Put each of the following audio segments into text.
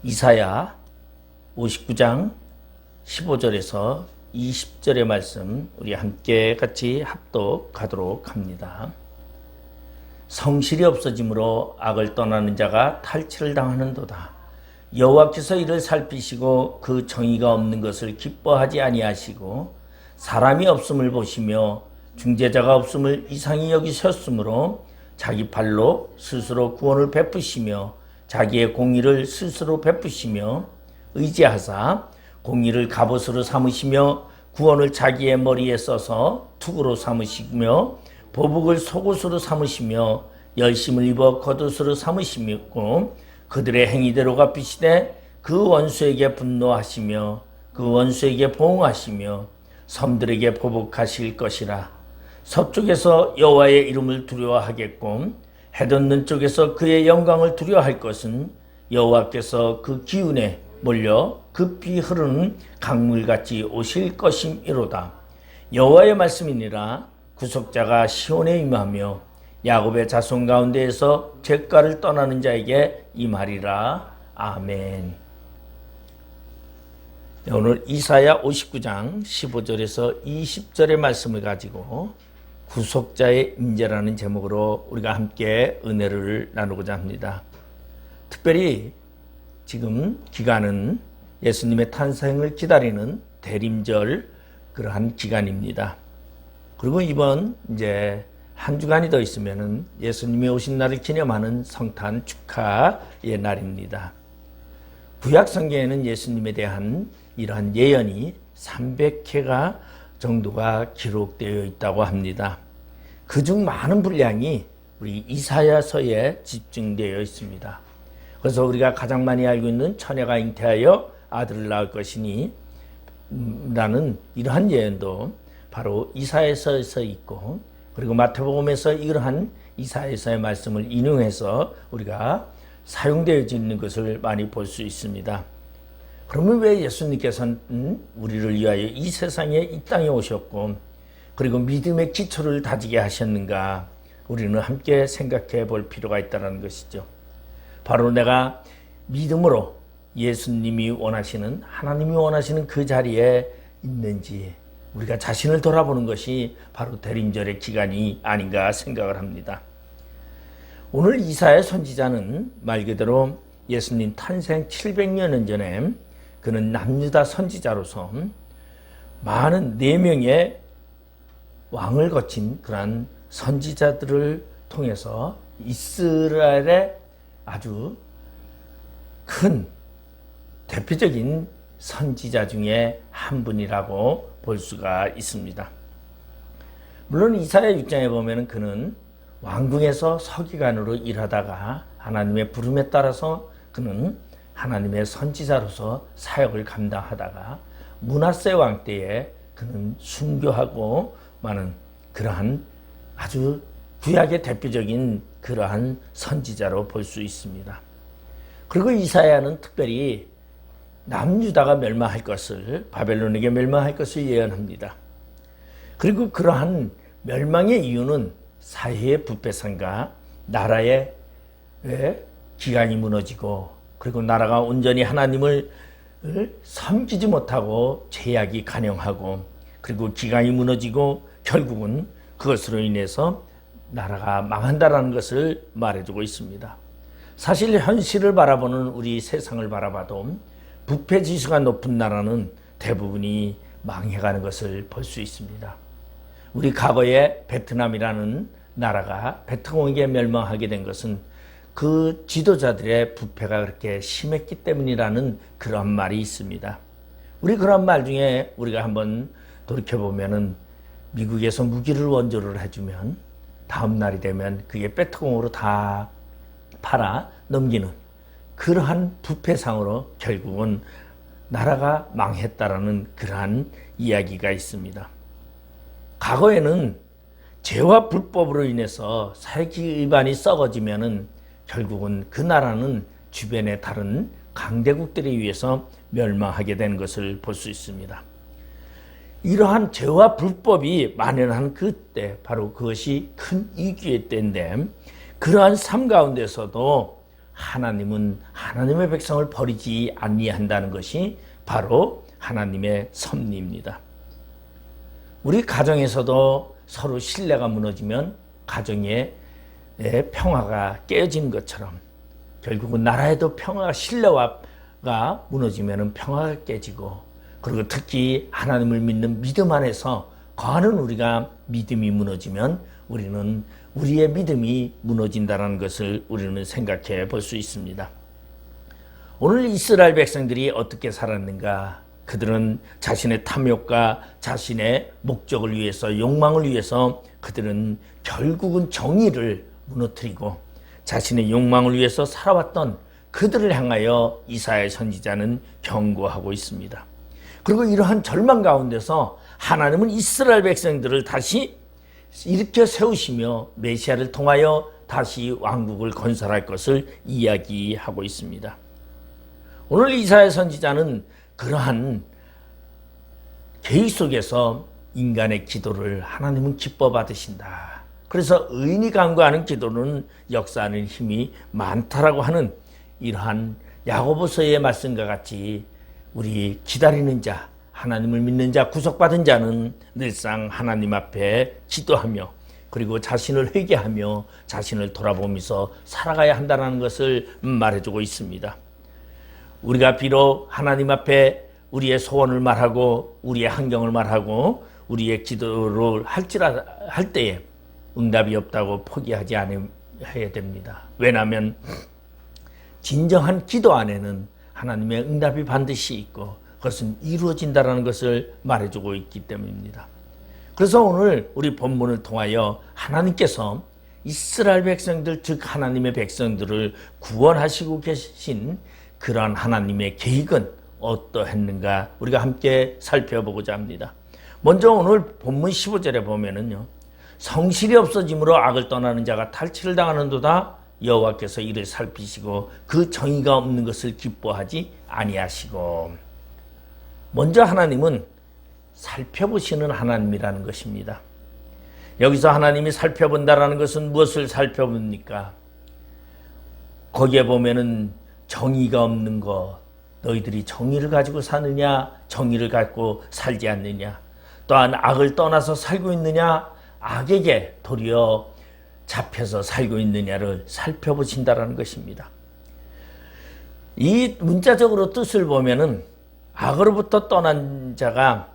이사야 59장 15절에서 20절의 말씀 우리 함께 같이 합독하도록 합니다. 성실이 없어짐으로 악을 떠나는 자가 탈취를 당하는도다. 여호와께서 이를 살피시고 그 정의가 없는 것을 기뻐하지 아니하시고 사람이 없음을 보시며 중재자가 없음을 이상히 여기셨으므로 자기 발로 스스로 구원을 베푸시며 자기의 공의를 스스로 베푸시며 의지하사 공의를 갑옷으로 삼으시며 구원을 자기의 머리에 써서 투구로 삼으시며 보복을 속옷으로 삼으시며 열심을 입어 겉옷으로 삼으시고 그들의 행위대로 갚으시되 그 원수에게 분노하시며 그 원수에게 보응하시며 섬들에게 보복하실 것이라. 서쪽에서 여호와의 이름을 두려워하겠고 해돋는 쪽에서 그의 영광을 두려워할 것은 여호와께서 그 기운에 몰려 급히 흐르는 강물같이 오실 것임이로다. 여호와의 말씀이니라. 구속자가 시온에 임하며 야곱의 자손 가운데에서 죄가를 떠나는 자에게 임하리라. 아멘. 오늘 이사야 59장 15절에서 20절의 말씀을 가지고 구속자의 임재라는 제목으로 우리가 함께 은혜를 나누고자 합니다. 특별히 지금 기간은 예수님의 탄생을 기다리는 대림절 그러한 기간입니다. 그리고 이번 이제 한 주간이 더 있으면은 예수님이 오신 날을 기념하는 성탄 축하의 날입니다. 구약 성경에는 예수님에 대한 이러한 예언이 300회가 정도가 기록되어 있다고 합니다. 그중 많은 분량이 우리 이사야서에 집중되어 있습니다. 그래서 우리가 가장 많이 알고 있는 처녀가 잉태하여 아들을 낳을 것이니 라는 이러한 예언도 바로 이사야서에서 있고, 그리고 마태복음에서 이러한 이사야서의 말씀을 인용해서 우리가 사용되어 있는 것을 많이 볼 수 있습니다. 그러면 왜 예수님께서는 우리를 위하여 이 세상에 이 땅에 오셨고 그리고 믿음의 기초를 다지게 하셨는가, 우리는 함께 생각해 볼 필요가 있다는 것이죠. 바로 내가 믿음으로 예수님이 원하시는, 하나님이 원하시는 그 자리에 있는지 우리가 자신을 돌아보는 것이 바로 대림절의 기간이 아닌가 생각을 합니다. 오늘 이사야 선지자는 말 그대로 예수님 탄생 700년 전에 그는 남유다 선지자로서 많은 4명의 왕을 거친 그러한 선지자들을 통해서 이스라엘의 아주 큰 대표적인 선지자 중에 한 분이라고 볼 수가 있습니다. 물론 이사야 6장에 보면 그는 왕궁에서 서기관으로 일하다가 하나님의 부름에 따라서 그는 하나님의 선지자로서 사역을 감당하다가 므낫세 왕 때에 그는 순교하고 많은 그러한 아주 구약의 대표적인 그러한 선지자로 볼 수 있습니다. 그리고 이사야는 특별히 남유다가 멸망할 것을, 바벨론에게 멸망할 것을 예언합니다. 그리고 그러한 멸망의 이유는 사회의 부패성과 나라의 기강이 무너지고 그리고 나라가 온전히 하나님을 섬기지 못하고 죄악이 간영하고 그리고 기강이 무너지고 결국은 그것으로 인해서 나라가 망한다라는 것을 말해주고 있습니다. 사실 현실을 바라보는 우리 세상을 바라봐도 부패 지수가 높은 나라는 대부분이 망해가는 것을 볼 수 있습니다. 우리 과거에 베트남이라는 나라가 베트콩에게 멸망하게 된 것은 그 지도자들의 부패가 그렇게 심했기 때문이라는 그런 말이 있습니다. 우리 그런 말 중에 우리가 한번 돌이켜보면은 미국에서 무기를 원조를 해주면 다음 날이 되면 그게 베트콩으로 다 팔아 넘기는 그러한 부패상으로 결국은 나라가 망했다라는 그러한 이야기가 있습니다. 과거에는 죄와 불법으로 인해서 사회기 일반이 썩어지면은 결국은 그 나라는 주변의 다른 강대국들에 의해서 멸망하게 되는 것을 볼 수 있습니다. 이러한 죄와 불법이 만연한 그때, 바로 그것이 큰 위기의 때인데 그러한 삶 가운데서도 하나님은 하나님의 백성을 버리지 아니한다는 것이 바로 하나님의 섭리입니다. 우리 가정에서도 서로 신뢰가 무너지면 가정의 평화가 깨어지는 것처럼 결국은 나라에도 평화가 신뢰가 무너지면 평화가 깨지고, 그리고 특히 하나님을 믿는 믿음 안에서 거하는 우리가 믿음이 무너지면 우리는 우리의 믿음이 무너진다는 것을 우리는 생각해 볼 수 있습니다. 오늘 이스라엘 백성들이 어떻게 살았는가? 그들은 자신의 탐욕과 자신의 목적을 위해서, 욕망을 위해서 그들은 결국은 정의를 무너뜨리고 자신의 욕망을 위해서 살아왔던 그들을 향하여 이사야 선지자는 경고하고 있습니다. 그리고 이러한 절망 가운데서 하나님은 이스라엘 백성들을 다시 일으켜 세우시며 메시아를 통하여 다시 왕국을 건설할 것을 이야기하고 있습니다. 오늘 이사야 선지자는 그러한 계획 속에서 인간의 기도를 하나님은 기뻐 받으신다. 그래서 의인이 간구하는 기도는 역사하는 힘이 많다라고 하는 이러한 야고보서의 말씀과 같이 우리 기다리는 자, 하나님을 믿는 자, 구속받은 자는 늘상 하나님 앞에 기도하며 그리고 자신을 회개하며 자신을 돌아보면서 살아가야 한다는 것을 말해주고 있습니다. 우리가 비록 하나님 앞에 우리의 소원을 말하고 우리의 환경을 말하고 우리의 기도를 할 때에 응답이 없다고 포기하지 않아야 됩니다. 왜냐하면 진정한 기도 안에는 하나님의 응답이 반드시 있고 그것은 이루어진다는 것을 말해주고 있기 때문입니다. 그래서 오늘 우리 본문을 통하여 하나님께서 이스라엘 백성들, 즉 하나님의 백성들을 구원하시고 계신 그러한 하나님의 계획은 어떠했는가 우리가 함께 살펴보고자 합니다. 먼저 오늘 본문 15절에 보면은요, 성실이 없어짐으로 악을 떠나는 자가 탈취를 당하는도다. 여호와께서 이를 살피시고 그 정의가 없는 것을 기뻐하지 아니하시고. 먼저 하나님은 살펴보시는 하나님이라는 것입니다. 여기서 하나님이 살펴본다라는 것은 무엇을 살펴봅니까? 거기에 보면은 정의가 없는 것, 너희들이 정의를 가지고 사느냐, 정의를 갖고 살지 않느냐, 또한 악을 떠나서 살고 있느냐, 악에게 도리어 잡혀서 살고 있느냐를 살펴보신다라는 것입니다. 이 문자적으로 뜻을 보면은 악으로부터 떠난 자가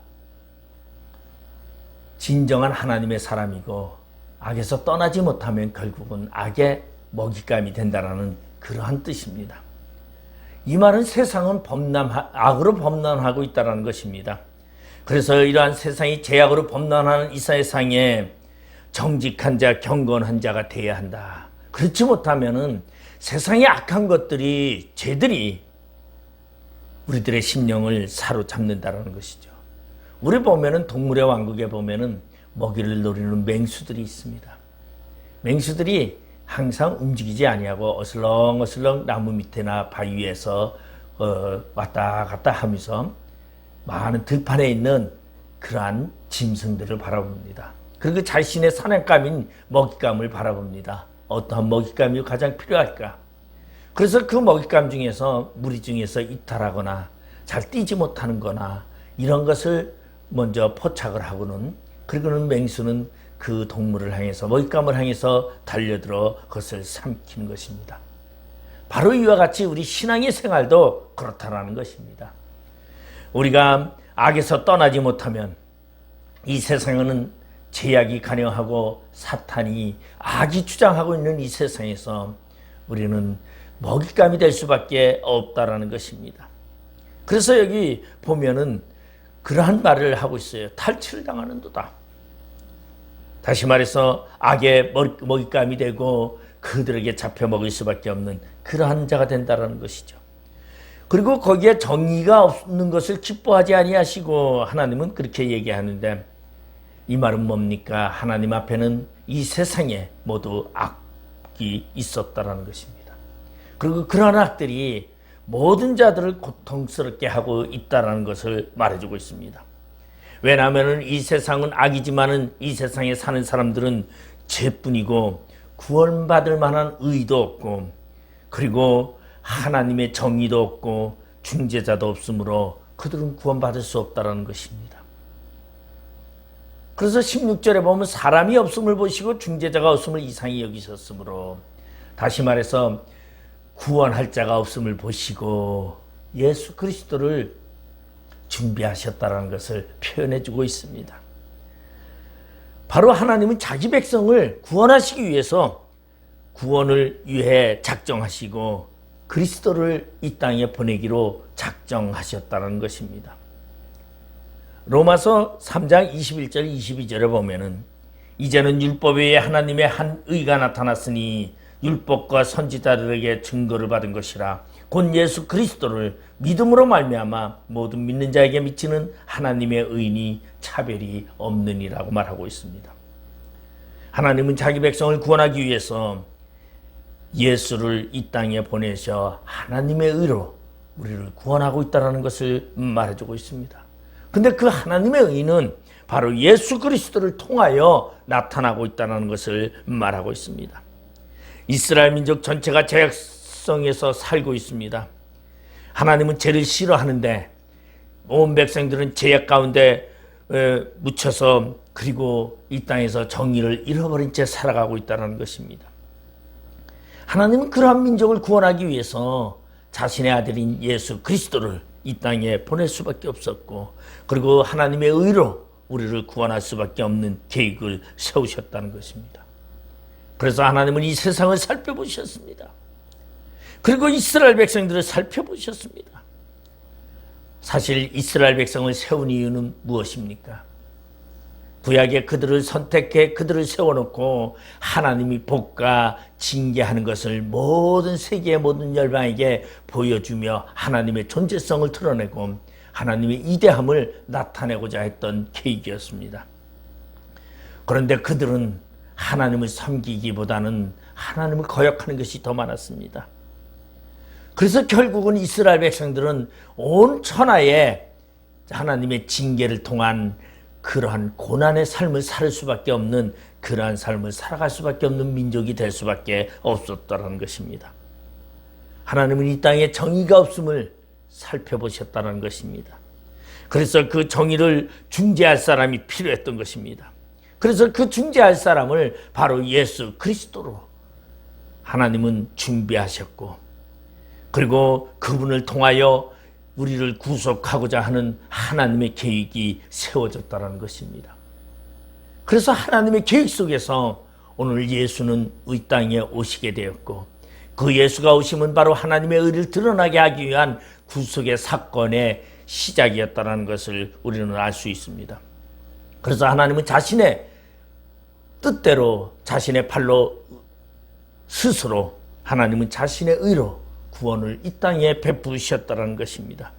진정한 하나님의 사람이고 악에서 떠나지 못하면 결국은 악의 먹잇감이 된다라는 그러한 뜻입니다. 이 말은 세상은 악으로 범람하고 있다는 것입니다. 그래서 이러한 세상이 죄악으로 범람하는 이 세상에 정직한 자, 경건한 자가 되어야 한다. 그렇지 못하면은 세상의 악한 것들이, 죄들이 우리들의 심령을 사로잡는다는 것이죠. 우리 보면은 동물의 왕국에 보면은 먹이를 노리는 맹수들이 있습니다. 맹수들이 항상 움직이지 아니하고 어슬렁어슬렁 나무 밑에나 바위 위에서 왔다 갔다 하면서 많은 들판에 있는 그러한 짐승들을 바라봅니다. 그리고 자신의 사냥감인 먹잇감을 바라봅니다. 어떠한 먹잇감이 가장 필요할까? 그래서 그 먹잇감 중에서 무리 중에서 이탈하거나 잘 뛰지 못하는 거나 이런 것을 먼저 포착을 하고는, 그리고는 맹수는 그 동물을 향해서, 먹잇감을 향해서 달려들어 그것을 삼키는 것입니다. 바로 이와 같이 우리 신앙의 생활도 그렇다라는 것입니다. 우리가 악에서 떠나지 못하면 이 세상은 죄악이 가능하고 사탄이, 악이 주장하고 있는 이 세상에서 우리는 먹잇감이 될 수밖에 없다라는 것입니다. 그래서 여기 보면은 그러한 말을 하고 있어요. 탈취를 당하는도다. 다시 말해서 악의 먹잇감이 되고 그들에게 잡혀 먹을 수밖에 없는 그러한 자가 된다라는 것이죠. 그리고 거기에 정의가 없는 것을 기뻐하지 아니하시고, 하나님은 그렇게 얘기하는데 이 말은 뭡니까? 하나님 앞에는 이 세상에 모두 악이 있었다라는 것입니다. 그리고 그러한 악들이 모든 자들을 고통스럽게 하고 있다라는 것을 말해주고 있습니다. 왜냐하면 이 세상은 악이지만은 이 세상에 사는 사람들은 죄뿐이고 구원받을 만한 의도 없고, 그리고 하나님의 정의도 없고 중재자도 없으므로 그들은 구원받을 수 없다는 것입니다. 그래서 16절에 보면 사람이 없음을 보시고 중재자가 없음을 이상히 여기셨으므로, 다시 말해서 구원할 자가 없음을 보시고 예수 그리스도를 준비하셨다는 것을 표현해 주고 있습니다. 바로 하나님은 자기 백성을 구원하시기 위해서 구원을 위해 작정하시고 그리스도를 이 땅에 보내기로 작정하셨다는 것입니다. 로마서 3장 21절 22절에 보면은 이제는 율법 외에 하나님의 한 의가 나타났으니 율법과 선지자들에게 증거를 받은 것이라 곧 예수 그리스도를 믿음으로 말미암아 모든 믿는 자에게 미치는 하나님의 의인이 차별이 없느니라고 말하고 있습니다. 하나님은 자기 백성을 구원하기 위해서 예수를 이 땅에 보내셔 하나님의 의로 우리를 구원하고 있다는 것을 말해주고 있습니다. 근데 그 하나님의 의는 바로 예수 그리스도를 통하여 나타나고 있다는 것을 말하고 있습니다. 이스라엘 민족 전체가 죄악성에서 살고 있습니다. 하나님은 죄를 싫어하는데 온 백성들은 죄악 가운데 묻혀서 그리고 이 땅에서 정의를 잃어버린 채 살아가고 있다는 것입니다. 하나님은 그러한 민족을 구원하기 위해서 자신의 아들인 예수 그리스도를 이 땅에 보낼 수밖에 없었고, 그리고 하나님의 의로 우리를 구원할 수밖에 없는 계획을 세우셨다는 것입니다. 그래서 하나님은 이 세상을 살펴보셨습니다. 그리고 이스라엘 백성들을 살펴보셨습니다. 사실 이스라엘 백성을 세운 이유는 무엇입니까? 구약에 그들을 선택해 그들을 세워놓고 하나님이 복과 징계하는 것을 모든 세계의 모든 열방에게 보여주며 하나님의 존재성을 드러내고 하나님의 이대함을 나타내고자 했던 계획이었습니다. 그런데 그들은 하나님을 섬기기보다는 하나님을 거역하는 것이 더 많았습니다. 그래서 결국은 이스라엘 백성들은 온 천하에 하나님의 징계를 통한 그러한 고난의 삶을 살 수밖에 없는, 그러한 삶을 살아갈 수밖에 없는 민족이 될 수밖에 없었다는 것입니다. 하나님은 이 땅에 정의가 없음을 살펴보셨다는 것입니다. 그래서 그 정의를 중재할 사람이 필요했던 것입니다. 그래서 그 중재할 사람을 바로 예수 그리스도로 하나님은 준비하셨고, 그리고 그분을 통하여 우리를 구속하고자 하는 하나님의 계획이 세워졌다는 것입니다. 그래서 하나님의 계획 속에서 오늘 예수는 이 땅에 오시게 되었고, 그 예수가 오심은 바로 하나님의 의를 드러나게 하기 위한 구속의 사건의 시작이었다는 것을 우리는 알 수 있습니다. 그래서 하나님은 자신의 뜻대로 자신의 팔로 스스로 하나님은 자신의 의로 구원을 이 땅에 베푸셨다는 것입니다.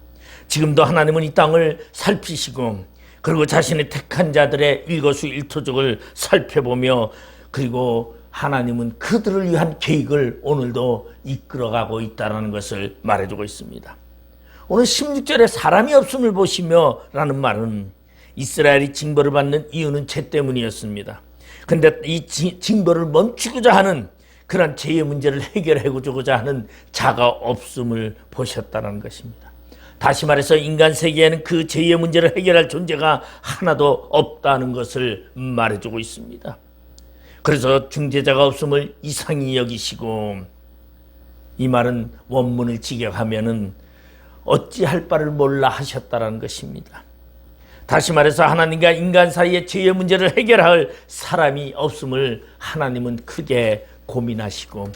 지금도 하나님은 이 땅을 살피시고, 그리고 자신의 택한 자들의 일거수일투족을 살펴보며, 그리고 하나님은 그들을 위한 계획을 오늘도 이끌어가고 있다는 것을 말해주고 있습니다. 오늘 16절에 사람이 없음을 보시며 라는 말은 이스라엘이 징벌을 받는 이유는 죄 때문이었습니다. 그런데 이 징벌을 멈추고자 하는 그런 죄의 문제를 해결하고자 하는 자가 없음을 보셨다는 것입니다. 다시 말해서 인간 세계에는 그 죄의 문제를 해결할 존재가 하나도 없다는 것을 말해주고 있습니다. 그래서 중재자가 없음을 이상히 여기시고, 이 말은 원문을 직역하면은 어찌할 바를 몰라 하셨다는 것입니다. 다시 말해서 하나님과 인간 사이의 죄의 문제를 해결할 사람이 없음을 하나님은 크게 고민하시고,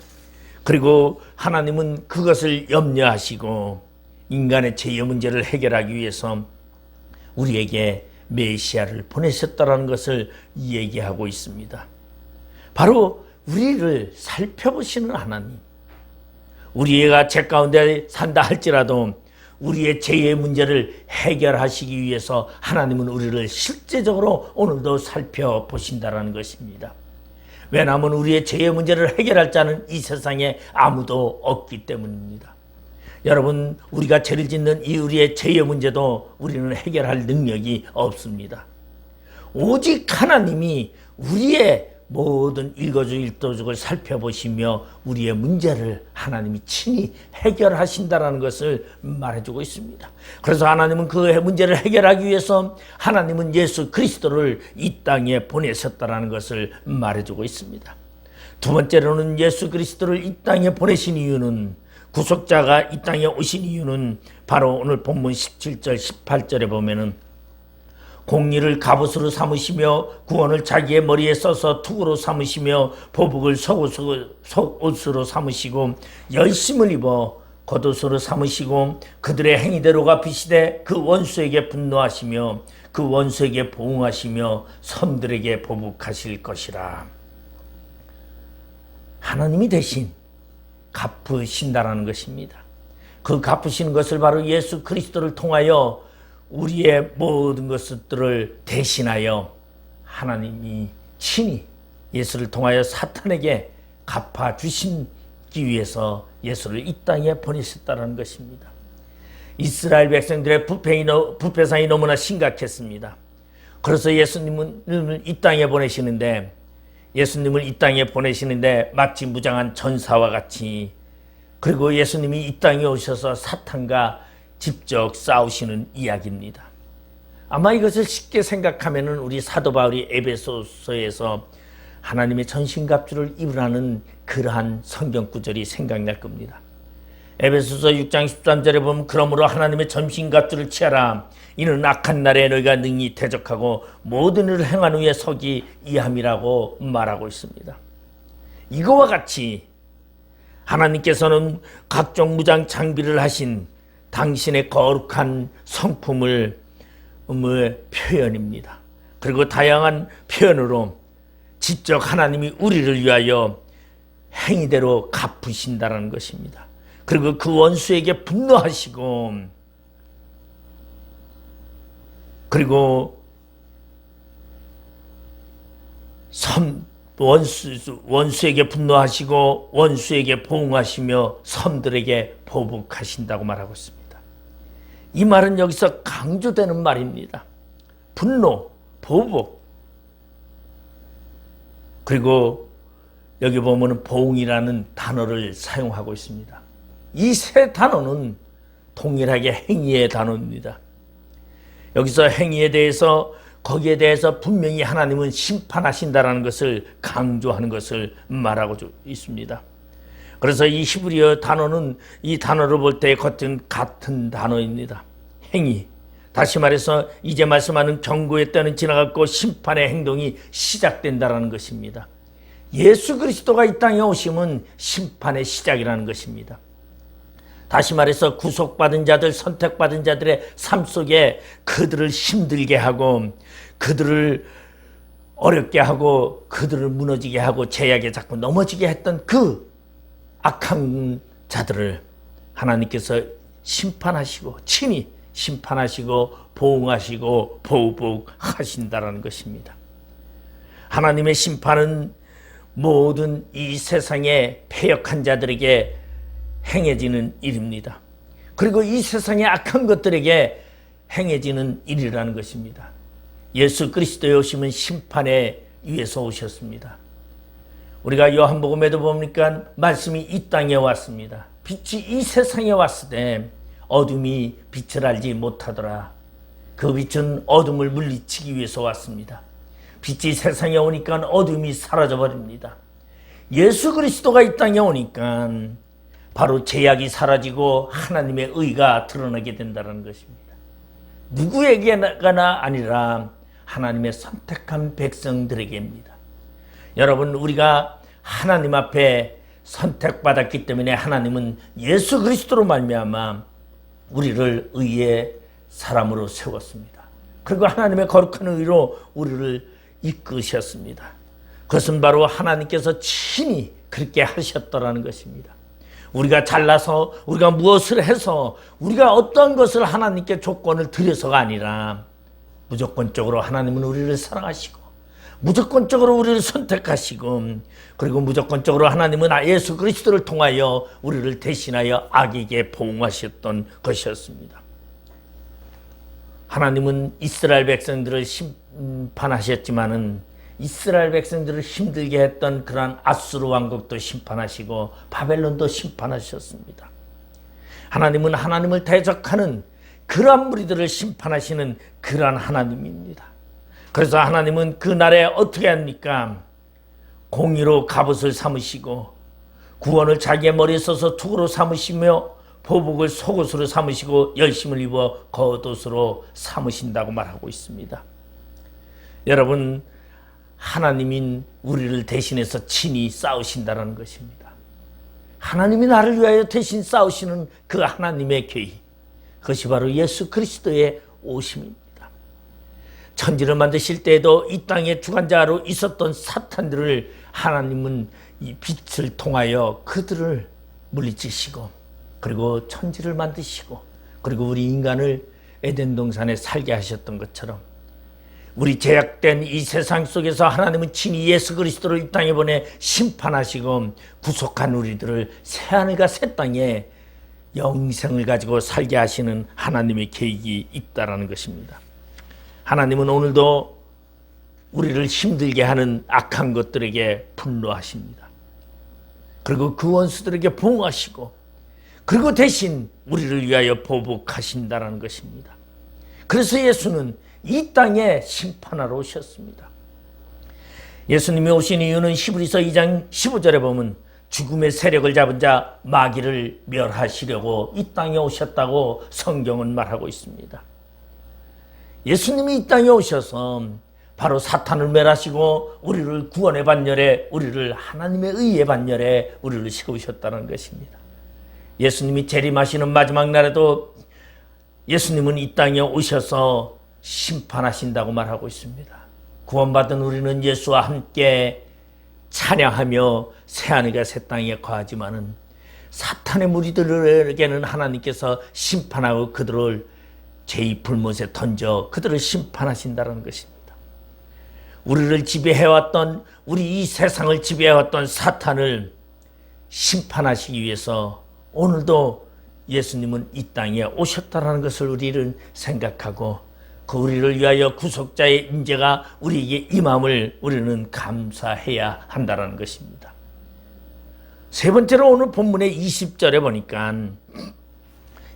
그리고 하나님은 그것을 염려하시고 인간의 죄의 문제를 해결하기 위해서 우리에게 메시아를 보내셨다는 것을 얘기하고 있습니다. 바로 우리를 살펴보시는 하나님, 우리가 죄 가운데 산다 할지라도 우리의 죄의 문제를 해결하시기 위해서 하나님은 우리를 실제적으로 오늘도 살펴보신다는 것입니다. 왜냐하면 우리의 죄의 문제를 해결할 자는 이 세상에 아무도 없기 때문입니다. 여러분, 우리가 죄를 짓는 이 우리의 죄의 문제도 우리는 해결할 능력이 없습니다. 오직 하나님이 우리의 모든 일거주 일도족을 살펴보시며 우리의 문제를 하나님이 친히 해결하신다라는 것을 말해주고 있습니다. 그래서 하나님은 그 문제를 해결하기 위해서 하나님은 예수 그리스도를 이 땅에 보내셨다라는 것을 말해주고 있습니다. 두 번째로는 예수 그리스도를 이 땅에 보내신 이유는, 구속자가 이 땅에 오신 이유는 바로 오늘 본문 17절 18절에 보면은 공의를 갑옷으로 삼으시며 구원을 자기의 머리에 써서 투구로 삼으시며 보복을 속옷으로 삼으시고 열심을 입어 겉옷으로 삼으시고 그들의 행위대로 갚으시되 그 원수에게 분노하시며 그 원수에게 보응하시며 섬들에게 보복하실 것이라. 하나님이 대신 갚으신다라는 것입니다. 그 갚으시는 것을 바로 예수 그리스도를 통하여 우리의 모든 것들을 대신하여 하나님이 친히 예수를 통하여 사탄에게 갚아주시기 위해서 예수를 이 땅에 보내셨다는 것입니다. 이스라엘 백성들의 부패상이 너무나 심각했습니다. 그래서 예수님을 이 땅에 보내시는데 마치 무장한 전사와 같이, 그리고 예수님이 이 땅에 오셔서 사탄과 직접 싸우시는 이야기입니다. 아마 이것을 쉽게 생각하면 우리 사도 바울이 에베소서에서 하나님의 전신갑주를 입으라는 그러한 성경 구절이 생각날 겁니다. 에베소서 6장 13절에 보면 그러므로 하나님의 전신갑주를 취하라. 이는 악한 날에 너희가 능히 대적하고 모든 일을 행한 후에 서기 이함이라고 말하고 있습니다. 이거와 같이 하나님께서는 각종 무장 장비를 하신 당신의 거룩한 성품을 표현입니다. 그리고 다양한 표현으로 직접 하나님이 우리를 위하여 행위대로 갚으신다는 것입니다. 그리고 그 원수에게 분노하시고, 그리고 원수에게 분노하시고 원수에게 보응하시며 섬들에게 보복하신다고 말하고 있습니다. 이 말은 여기서 강조되는 말입니다. 분노, 보복, 그리고 여기 보면 보응이라는 단어를 사용하고 있습니다. 이 세 단어는 동일하게 행위의 단어입니다. 여기서 행위에 대해서, 거기에 대해서 분명히 하나님은 심판하신다라는 것을 강조하는 것을 말하고 있습니다. 그래서 이 히브리어 단어는 이 단어를 볼 때 같은 단어입니다. 행위. 다시 말해서 이제 말씀하는 경고의 때는 지나갔고 심판의 행동이 시작된다라는 것입니다. 예수 그리스도가 이 땅에 오심은 심판의 시작이라는 것입니다. 다시 말해서 구속받은 자들, 선택받은 자들의 삶 속에 그들을 힘들게 하고 그들을 어렵게 하고 그들을 무너지게 하고 죄악에 자꾸 넘어지게 했던 그 악한 자들을 하나님께서 심판하시고 친히 심판하시고 보응하시고 보복하신다라는 것입니다. 하나님의 심판은 모든 이 세상의 패역한 자들에게 행해지는 일입니다. 그리고 이 세상의 악한 것들에게 행해지는 일이라는 것입니다. 예수 그리스도의 오심은 심판에 위해서 오셨습니다. 우리가 요한복음에도 보니까 말씀이 이 땅에 왔습니다. 빛이 이 세상에 왔을 때 어둠이 빛을 알지 못하더라. 그 빛은 어둠을 물리치기 위해서 왔습니다. 빛이 세상에 오니까 어둠이 사라져버립니다. 예수 그리스도가 이 땅에 오니까 바로 죄악이 사라지고 하나님의 의가 드러나게 된다는 것입니다. 누구에게나 아니라 하나님의 선택한 백성들에게입니다. 여러분, 우리가 하나님 앞에 선택받았기 때문에 하나님은 예수 그리스도로 말미암아 우리를 의의 사람으로 세웠습니다. 그리고 하나님의 거룩한 의로 우리를 이끄셨습니다. 그것은 바로 하나님께서 친히 그렇게 하셨더라는 것입니다. 우리가 잘나서, 우리가 무엇을 해서, 우리가 어떠한 것을 하나님께 조건을 드려서가 아니라 무조건적으로 하나님은 우리를 사랑하시고 무조건적으로 우리를 선택하시고, 그리고 무조건적으로 하나님은 예수 그리스도를 통하여 우리를 대신하여 악에게 보응하셨던 것이었습니다. 하나님은 이스라엘 백성들을 심판하셨지만은 이스라엘 백성들을 힘들게 했던 그러한 아수르 왕국도 심판하시고 바벨론도 심판하셨습니다. 하나님은 하나님을 대적하는 그러한 무리들을 심판하시는 그러한 하나님입니다. 그래서 하나님은 그날에 어떻게 합니까? 공의로 갑옷을 삼으시고 구원을 자기의 머리에 써서 투구로 삼으시며 보복을 속옷으로 삼으시고 열심을 입어 겉옷으로 삼으신다고 말하고 있습니다. 여러분, 하나님인 우리를 대신해서 친히 싸우신다는 것입니다. 하나님이 나를 위하여 대신 싸우시는 그 하나님의 계획, 그것이 바로 예수 그리스도의 오심입니다. 천지를 만드실 때에도 이 땅의 주관자로 있었던 사탄들을 하나님은 이 빛을 통하여 그들을 물리치시고, 그리고 천지를 만드시고, 그리고 우리 인간을 에덴 동산에 살게 하셨던 것처럼 우리 제약된 이 세상 속에서 하나님은 친히 예수 그리스도를 이 땅에 보내 심판하시고 구속한 우리들을 새하늘과 새 땅에 영생을 가지고 살게 하시는 하나님의 계획이 있다는 것입니다. 하나님은 오늘도 우리를 힘들게 하는 악한 것들에게 분노하십니다. 그리고 그 원수들에게 보응하시고, 그리고 대신 우리를 위하여 보복하신다는 것입니다. 그래서 예수는 이 땅에 심판하러 오셨습니다. 예수님이 오신 이유는 히브리서 2장 15절에 보면 죽음의 세력을 잡은 자 마귀를 멸하시려고 이 땅에 오셨다고 성경은 말하고 있습니다. 예수님이 이 땅에 오셔서 바로 사탄을 멸하시고 우리를 구원의 반열에, 우리를 하나님의 의의 반열에 우리를 세우셨다는 것입니다. 예수님이 재림하시는 마지막 날에도 예수님은 이 땅에 오셔서 심판하신다고 말하고 있습니다. 구원받은 우리는 예수와 함께 찬양하며 새하늘과 새 땅에 거하지만은 사탄의 무리들에게는 하나님께서 심판하고 그들을 제2 불못에 던져 그들을 심판하신다는 것입니다. 우리를 지배해왔던, 우리 이 세상을 지배해왔던 사탄을 심판하시기 위해서 오늘도 예수님은 이 땅에 오셨다는 것을 우리는 생각하고, 그 우리를 위하여 구속자의 임재가 우리에게 임함을 우리는 감사해야 한다는 것입니다. 세 번째로 오늘 본문의 20절에 보니까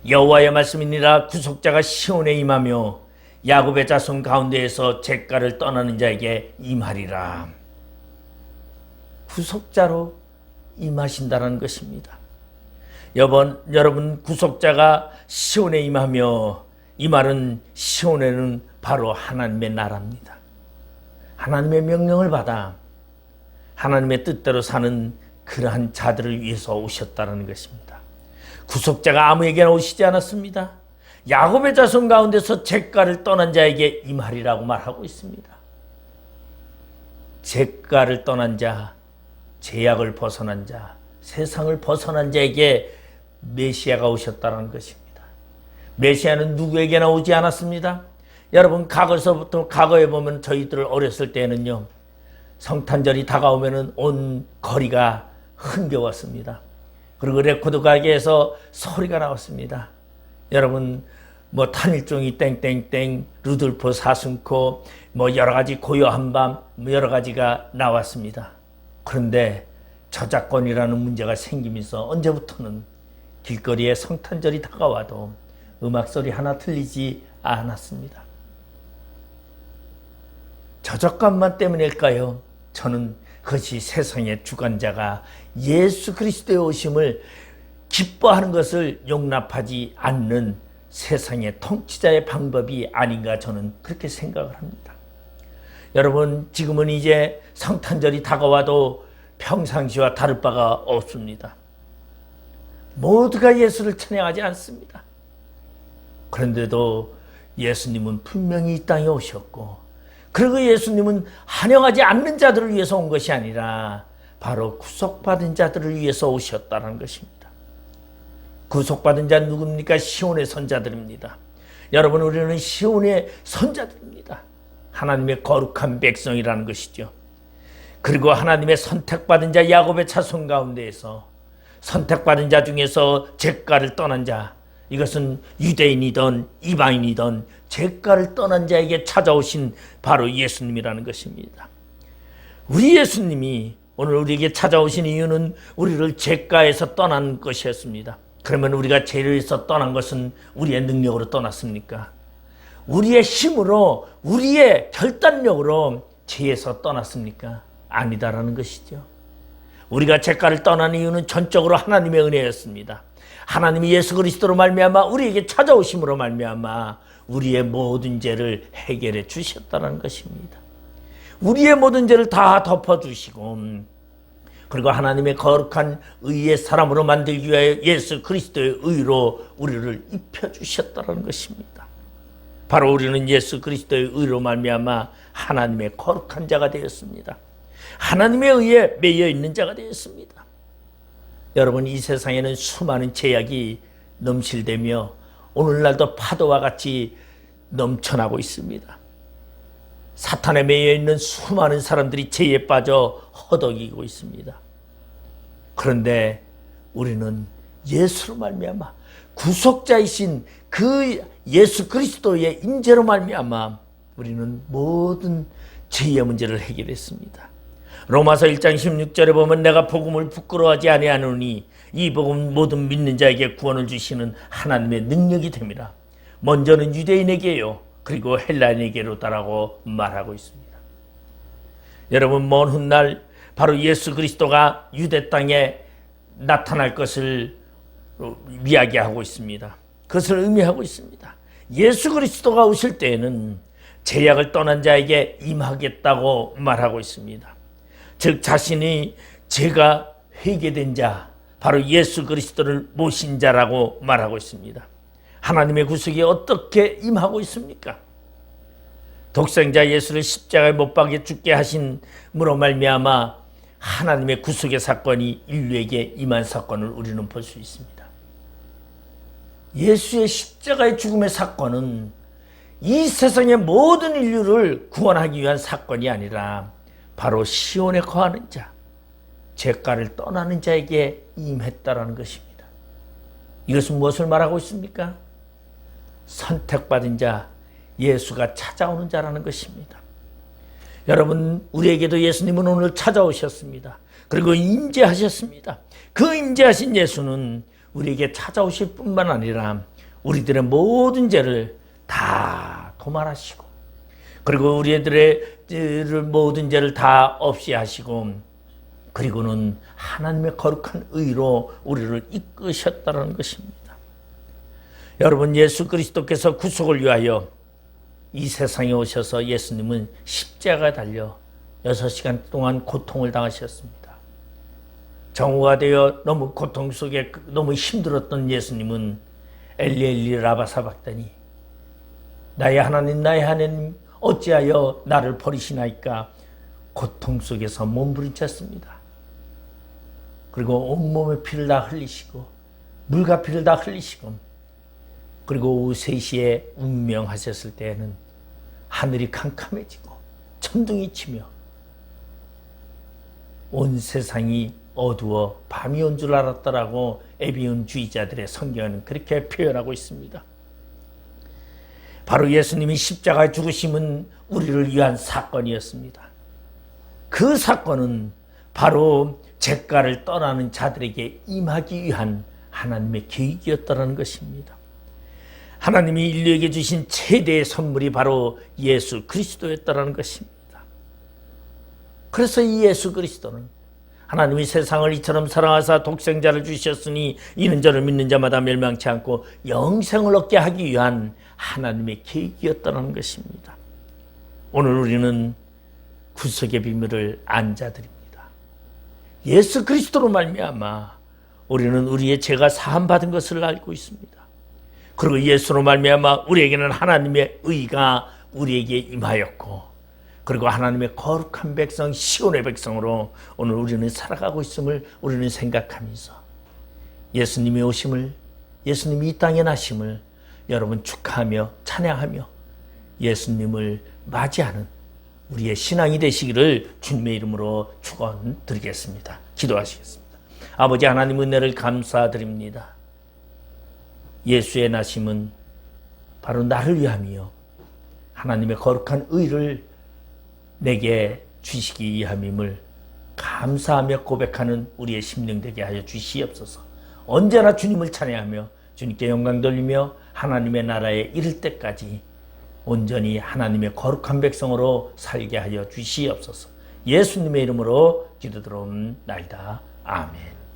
여호와의 말씀이니라 구속자가 시온에 임하며 야곱의 자손 가운데에서 잿가를 떠나는 자에게 임하리라. 구속자로 임하신다는 것입니다. 여러분, 구속자가 시온에 임하며, 이 말은 시온에는 바로 하나님의 나라입니다. 하나님의 명령을 받아 하나님의 뜻대로 사는 그러한 자들을 위해서 오셨다는 것입니다. 구속자가 아무에게나 오시지 않았습니다. 야곱의 자손 가운데서 잿가를 떠난 자에게 임하리라고 말하고 있습니다. 잿가를 떠난 자, 죄악을 벗어난 자, 세상을 벗어난 자에게 메시아가 오셨다는 것입니다. 메시아는 누구에게나 오지 않았습니다. 여러분, 과거에 보면 저희들 어렸을 때는요, 성탄절이 다가오면은 온 거리가 흥겨웠습니다. 그리고 레코드 가게에서 소리가 나왔습니다. 여러분, 뭐 탄일종이 땡땡땡, 루돌프 사슴코, 뭐 여러 가지 고요한 밤, 여러 가지가 나왔습니다. 그런데 저작권이라는 문제가 생기면서 언제부터는 길거리에 성탄절이 다가와도 음악소리 하나 들리지 않았습니다. 저작권만 때문일까요? 저는 그것이 세상의 주관자가 예수 그리스도의 오심을 기뻐하는 것을 용납하지 않는 세상의 통치자의 방법이 아닌가, 저는 그렇게 생각을 합니다. 여러분, 지금은 이제 성탄절이 다가와도 평상시와 다를 바가 없습니다. 모두가 예수를 찬양하지 않습니다. 그런데도 예수님은 분명히 이 땅에 오셨고, 그리고 예수님은 환영하지 않는 자들을 위해서 온 것이 아니라 바로 구속받은 자들을 위해서 오셨다는 것입니다. 구속받은 자는 누굽니까? 시온의 선자들입니다. 여러분, 우리는 시온의 선자들입니다. 하나님의 거룩한 백성이라는 것이죠. 그리고 하나님의 선택받은 자, 야곱의 자손 가운데에서 선택받은 자 중에서 잿가를 떠난 자, 이것은 유대인이든 이방인이든 잿가를 떠난 자에게 찾아오신 바로 예수님이라는 것입니다. 우리 예수님이 오늘 우리에게 찾아오신 이유는 우리를 죄가에서 떠난 것이었습니다. 그러면 우리가 죄에서 떠난 것은 우리의 능력으로 떠났습니까? 우리의 힘으로, 우리의 결단력으로 죄에서 떠났습니까? 아니다라는 것이죠. 우리가 죄가를 떠난 이유는 전적으로 하나님의 은혜였습니다. 하나님이 예수 그리스도로 말미암아 우리에게 찾아오심으로 말미암아 우리의 모든 죄를 해결해 주셨다는 것입니다. 우리의 모든 죄를 다 덮어주시고, 그리고 하나님의 거룩한 의의 사람으로 만들기 위하여 예수 그리스도의 의로 우리를 입혀주셨다는 것입니다. 바로 우리는 예수 그리스도의 의로 말미암아 하나님의 거룩한 자가 되었습니다. 하나님의 의에 매여 있는 자가 되었습니다. 여러분, 이 세상에는 수많은 죄악이 넘실대며 오늘날도 파도와 같이 넘쳐나고 있습니다. 사탄에 매여 있는 수많은 사람들이 죄에 빠져 허덕이고 있습니다. 그런데 우리는 예수로 말미암아 구속자이신 그 예수 그리스도의 임재로 말미암아 우리는 모든 죄의 문제를 해결했습니다. 로마서 1장 16절에 보면 내가 복음을 부끄러워하지 아니하노니 이 복음 모든 믿는 자에게 구원을 주시는 하나님의 능력이 됩니다. 먼저는 유대인에게요, 그리고 헬라인에게로다라고 말하고 있습니다. 여러분, 먼 훗날 바로 예수 그리스도가 유대 땅에 나타날 것을 이야기하고 있습니다. 그것을 의미하고 있습니다. 예수 그리스도가 오실 때에는 죄악을 떠난 자에게 임하겠다고 말하고 있습니다. 즉 자신이 죄가 회개된 자, 바로 예수 그리스도를 모신 자라고 말하고 있습니다. 하나님의 구속이 어떻게 임하고 있습니까? 독생자 예수를 십자가에 못 박아 죽게 하심으로 말미암아 하나님의 구속의 사건이 인류에게 임한 사건을 우리는 볼 수 있습니다. 예수의 십자가의 죽음의 사건은 이 세상의 모든 인류를 구원하기 위한 사건이 아니라 바로 시온에 거하는 자, 죄가를 떠나는 자에게 임했다라는 것입니다. 이것은 무엇을 말하고 있습니까? 선택받은 자, 예수가 찾아오는 자라는 것입니다. 여러분, 우리에게도 예수님은 오늘 찾아오셨습니다. 그리고 임재하셨습니다. 그 임재하신 예수는 우리에게 찾아오실 뿐만 아니라 우리들의 모든 죄를 다 도말하시고, 그리고 우리들의 모든 죄를 다 없이 하시고, 그리고는 하나님의 거룩한 의로 우리를 이끄셨다는 것입니다. 여러분, 예수 그리스도께서 구속을 위하여 이 세상에 오셔서 예수님은 십자가에 달려 6시간 동안 고통을 당하셨습니다. 정오가 되어 너무 고통 속에 너무 힘들었던 예수님은 엘리 엘리 라마 사박다니, 나의 하나님 어찌하여 나를 버리시나이까 고통 속에서 몸부림쳤습니다. 그리고 온몸에 피를 다 흘리시고 물과 피를 다 흘리시고, 그리고 오후 3시에 운명하셨을 때에는 하늘이 캄캄해지고 천둥이 치며 온 세상이 어두워 밤이 온 줄 알았다라고 에비온주의자들의 성경은 그렇게 표현하고 있습니다. 바로 예수님이 십자가에 죽으심은 우리를 위한 사건이었습니다. 그 사건은 바로 죄가를 떠나는 자들에게 임하기 위한 하나님의 계획이었다는 것입니다. 하나님이 인류에게 주신 최대의 선물이 바로 예수 그리스도였다는 것입니다. 그래서 이 예수 그리스도는 하나님이 세상을 이처럼 사랑하사 독생자를 주셨으니 이는 저를 믿는 자마다 멸망치 않고 영생을 얻게 하기 위한 하나님의 계획이었다는 것입니다. 오늘 우리는 구속의 비밀을 안 자들입니다. 예수 그리스도로 말미암아 우리는 우리의 죄가 사함받은 것을 알고 있습니다. 그리고 예수로 말미암아 우리에게는 하나님의 의가 우리에게 임하였고, 그리고 하나님의 거룩한 백성 시온의 백성으로 오늘 우리는 살아가고 있음을 우리는 생각하면서 예수님이 오심을, 예수님이 이 땅에 나심을 여러분 축하하며 찬양하며 예수님을 맞이하는 우리의 신앙이 되시기를 주님의 이름으로 축원드리겠습니다. 기도하시겠습니다. 아버지 하나님, 은혜를 감사드립니다. 예수의 나심은 바로 나를 위함이요 하나님의 거룩한 의를 내게 주시기 위함임을 감사하며 고백하는 우리의 심령 되게 하여 주시옵소서. 언제나 주님을 찬양하며 주님께 영광 돌리며 하나님의 나라에 이를 때까지 온전히 하나님의 거룩한 백성으로 살게 하여 주시옵소서. 예수님의 이름으로 기도드리옵나이다. 아멘.